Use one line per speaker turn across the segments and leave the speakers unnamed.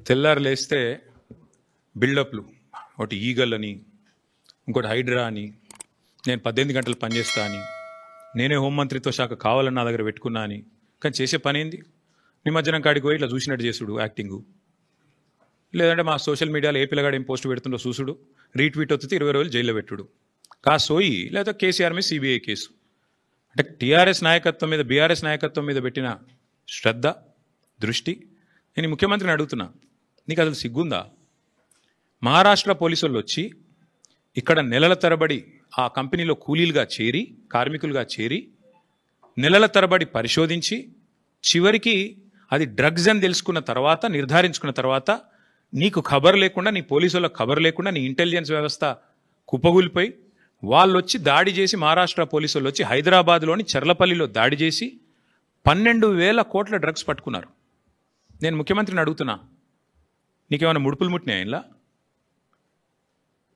తెల్లారు లేస్తే బిల్డప్లు, ఒకటి ఈగల్ అని, ఇంకోటి హైడ్రా అని, నేను 18 గంటలు పనిచేస్తా అని, నేనే హోంమంత్రిత్వ శాఖ కావాలని నా దగ్గర పెట్టుకున్నా అని. కానీ చేసే పని ఏంది? నిమజ్జనం కాడికి పోయి ఇట్లా చూసినట్టు చేసుడు యాక్టింగు, లేదంటే మా సోషల్ మీడియాలో ఏ పిల్లగాడు ఏం పోస్ట్ పెడుతుండో చూసుడు, రీట్వీట్ వస్తే 20 రోజులు జైల్లో పెట్టుడు. సోయి లేదా కేసీఆర్ మీద సిబిఐ కేసు. అంటే టీఆర్ఎస్ నాయకత్వం మీద, బీఆర్ఎస్ నాయకత్వం మీద పెట్టిన శ్రద్ధ, దృష్టి. నేను ముఖ్యమంత్రిని అడుగుతున్నా, నీకు అసలు సిగ్గుందా? మహారాష్ట్ర పోలీసు వాళ్ళు వచ్చి ఇక్కడ నెలల తరబడి ఆ కంపెనీలో కూలీలుగా చేరి, కార్మికులుగా చేరి, నెలల తరబడి పరిశోధించి, చివరికి అది డ్రగ్స్ అని తెలుసుకున్న తర్వాత, నిర్ధారించుకున్న తర్వాత, నీకు ఖబర్ లేకుండా, నీ పోలీసులకు ఖబర్ లేకుండా, నీ ఇంటెలిజెన్స్ వ్యవస్థ కుప్పగూలిపోయి వాళ్ళు వచ్చి దాడి చేసి, మహారాష్ట్ర పోలీసు వాళ్ళు వచ్చి హైదరాబాద్లోని చర్లపల్లిలో దాడి చేసి 12,000 కోట్ల డ్రగ్స్ పట్టుకున్నారు. నేను ముఖ్యమంత్రిని అడుగుతున్నా, నీకేమైనా ముడుపులు ముట్టినాయి ఇలా?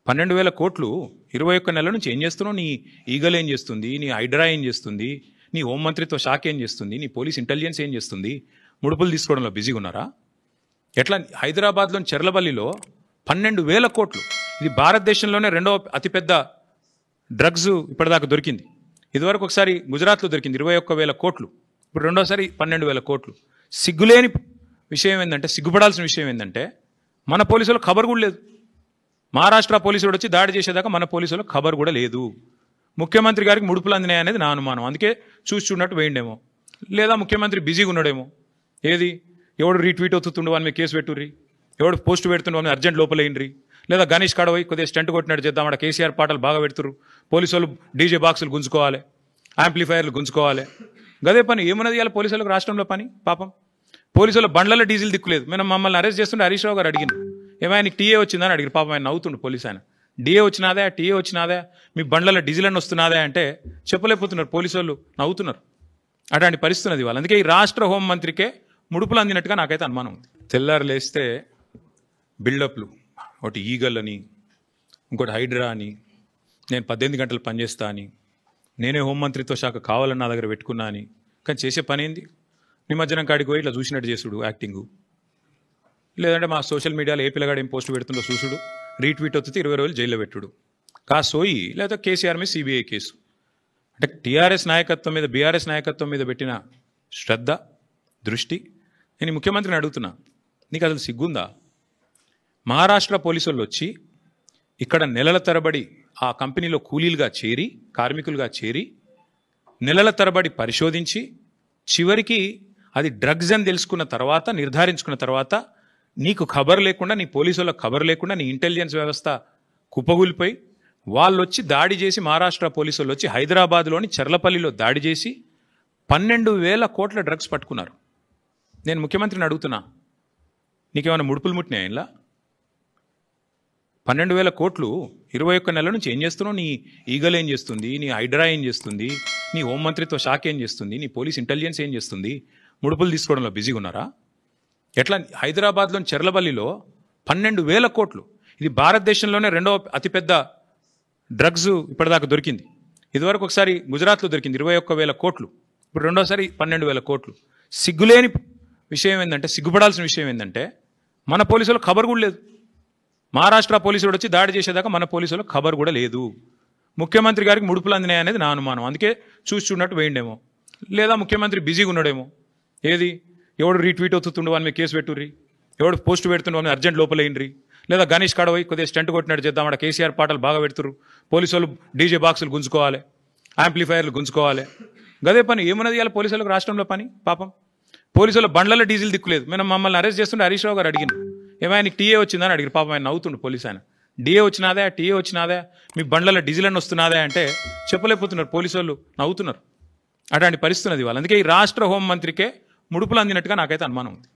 12,000 కోట్లు 21 నెలల నుంచి ఏం చేస్తున్నావు? నీ ఈగల్ ఏం చేస్తుంది? నీ హైడ్రా ఏం చేస్తుంది? నీ హోంమంత్రిత్వ శాఖ ఏం చేస్తుంది? నీ పోలీస్ ఇంటెలిజెన్స్ ఏం చేస్తుంది? ముడుపులు తీసుకోవడంలో బిజీగా ఉన్నారా? ఎట్లా? హైదరాబాద్లోని చెర్లపల్లిలో 12,000 కోట్లు. ఇది భారతదేశంలోనే రెండవ అతిపెద్ద డ్రగ్స్ ఇప్పటిదాకా దొరికింది. ఇదివరకు ఒకసారి గుజరాత్లో దొరికింది 21,000 కోట్లు, ఇప్పుడు రెండోసారి 12,000 కోట్లు. సిగ్గులేని విషయం ఏంటంటే, సిగ్గుపడాల్సిన విషయం ఏంటంటే, మన పోలీసులకు ఖబర్ కూడా లేదు. మహారాష్ట్ర పోలీసులు వచ్చి దాడి చేసేదాకా మన పోలీసులకు ఖబర్ కూడా లేదు. ముఖ్యమంత్రి గారికి ముడుపులు అందినాయి అనేది నా అనుమానం. అందుకే చూస్తున్నట్టు వేయండేమో, లేదా ముఖ్యమంత్రి బిజీగా ఉన్నాడేమో. ఏది? ఎవడు రీట్వీట్ అవుతుండు వాని మీద కేసు పెట్టుర్రి, ఎవడు పోస్ట్ పెడుతుండు వాని అర్జెంట్ లోపలేయండ్రి, లేదా గణేష్ కాడపోయి కొద్దిగా స్టంట్ కొట్టినట్టు చేద్దాం, అక్కడ కేసీఆర్ పాటలు బాగా పెడుతురు, పోలీసు వాళ్ళు డీజే బాక్సులు గుంజుకోవాలి, యాంప్లిఫైర్లు గుంజుకోవాలి. గదే పని. ఏమన్నది ఇవాళ పోలీసులకు రాష్ట్రంలో పని? పాపం పోలీసుల బండ్లలో డీజిల్ దిక్కులేదు. మేము మమ్మల్ని అరెస్ట్ చేస్తుంటే హరీష్ రావు గారు అడిగిన, ఏమైనా నీకు టీఏ వచ్చిందని అడిగారు. పాపం ఆయన నవ్వుతుండు పోలీసు ఆయన. డిఏ వచ్చినాదా, టీఏ వచ్చినాదా, మీ బండ్లలో డీజిల్ అని వస్తున్నాదా అంటే చెప్పలేకపోతున్నారు. పోలీసు వాళ్ళు నవ్వుతున్నారు. అట్లాంటి పరిస్థితి ఉన్నది వాళ్ళు. అందుకే ఈ రాష్ట్ర హోంమంత్రికే ముడుపులు అందినట్టుగా నాకైతే అనుమానం ఉంది. తెల్లారు లేస్తే బిల్డప్లు, ఒకటి ఈగల్ అని, ఇంకోటి హైడ్రా అని, నేను 18 గంటలు పనిచేస్తా అని, నేనే హోంమంత్రిత్వ శాఖ కావాలని నా దగ్గర పెట్టుకున్నా అని. కానీ చేసే పని ఏంది? నిమజ్జనం కాడికి పోయి ఇట్లా చూసినట్టు చేసుడు యాక్టింగు, లేదంటే మా సోషల్ మీడియాలో ఏ పిల్లగాడు ఏం పోస్ట్ పెడుతుండో చూసుడు, రీట్వీట్ వస్తే 20 రోజులు జైల్లో పెట్టుడు. సోయి లేదా కేసీఆర్ మీద సిబిఐ కేసు. అంటే టీఆర్ఎస్ నాయకత్వం మీద, బీఆర్ఎస్ నాయకత్వం మీద పెట్టిన శ్రద్ధ, దృష్టి. నేను ముఖ్యమంత్రిని అడుగుతున్నా, నీకు అసలు సిగ్గుందా? మహారాష్ట్ర పోలీసు వాళ్ళు వచ్చి ఇక్కడ నెలల తరబడి ఆ కంపెనీలో కూలీలుగా చేరి, కార్మికులుగా చేరి, నెలల తరబడి పరిశోధించి, చివరికి అది డ్రగ్స్ అని తెలుసుకున్న తర్వాత, నిర్ధారించుకున్న తర్వాత, నీకు ఖబర్ లేకుండా, నీ పోలీసులకు ఖబర్ లేకుండా, నీ ఇంటెలిజెన్స్ వ్యవస్థ కుప్పగూలిపోయి వాళ్ళు వచ్చి దాడి చేసి, మహారాష్ట్ర పోలీసు వాళ్ళు వచ్చి హైదరాబాద్లోని చర్లపల్లిలో దాడి చేసి 12,000 కోట్ల డ్రగ్స్ పట్టుకున్నారు. నేను ముఖ్యమంత్రిని అడుగుతున్నా, నీకేమైనా ముడుపులు ముట్టినాయి ఇలా? 12,000 కోట్లు 21 నెలల నుంచి ఏం చేస్తున్నావు? నీ ఈగల్ ఏం చేస్తుంది? నీ హైడ్రా ఏం చేస్తుంది? నీ హోంమంత్రిత్వ శాఖ ఏం చేస్తుంది? నీ పోలీస్ ఇంటెలిజెన్స్ ఏం చేస్తుంది? ముడుపులు తీసుకోవడంలో బిజీగా ఉన్నారా? ఎట్లా? హైదరాబాద్లోని చెర్లపల్లిలో 12,000 కోట్లు. ఇది భారతదేశంలోనే రెండవ అతిపెద్ద డ్రగ్స్ ఇప్పటిదాకా దొరికింది. ఇదివరకు ఒకసారి గుజరాత్లో దొరికింది 21,000 కోట్లు, ఇప్పుడు రెండోసారి 12,000 కోట్లు. సిగ్గులేని విషయం ఏంటంటే, సిగ్గుపడాల్సిన విషయం ఏంటంటే, మన పోలీసులకు ఖబర్ కూడా లేదు. మహారాష్ట్ర పోలీసులు వచ్చి దాడి చేసేదాకా మన పోలీసులకు ఖబర్ కూడా లేదు. ముఖ్యమంత్రి గారికి ముడుపులు అందినాయి అనేది నా అనుమానం. అందుకే చూస్తున్నట్టు వేయండేమో, లేదా ముఖ్యమంత్రి బిజీగా ఉన్నాడేమో. ఏది? ఎవడు రీట్వీట్ అవుతుండు వాని మీద కేసు పెట్టుర్రి, ఎవడు పోస్ట్ పెడుతుండు వాని అర్జెంట్ లోపలేయండ్రి, లేదా గణేష్ కాడపోయి కొద్దిగా స్టంట్ కొట్టినట్టు చేద్దాం, అక్కడ కేసీఆర్ పాటలు బాగా పెడుతురు, పోలీసు వాళ్ళు డీజే బాక్సులు గుంజుకోవాలి, యాంప్లిఫైర్లు గుంజుకోవాలి. గదే పని. ఏమన్నది ఇవాళ పోలీసులకు రాష్ట్రంలో పని? పాపం పోలీసుల బండ్లలో డీజిల్ దిక్కులేదు. మేము మమ్మల్ని అరెస్ట్ చేస్తుంటే హరీష్ రావు గారు అడిగిన, ఏమైనా నీకు టీఏ వచ్చిందని అడిగారు. పాపం ఆయన నవ్వుతుండు పోలీసు ఆయన. డిఏ వచ్చినాదా, టీఏ వచ్చినాదా, మీ బండ్లలో డీజిల్ అని వస్తున్నాదా అంటే చెప్పలేకపోతున్నారు. పోలీసు వాళ్ళు నవ్వుతున్నారు. అట్లాంటి పరిస్థితి ఉన్నది వాళ్ళు. అందుకే ఈ రాష్ట్ర హోంమంత్రికే ముడుపులు అందినట్టుగా నాకైతే అనుమానం ఉంది.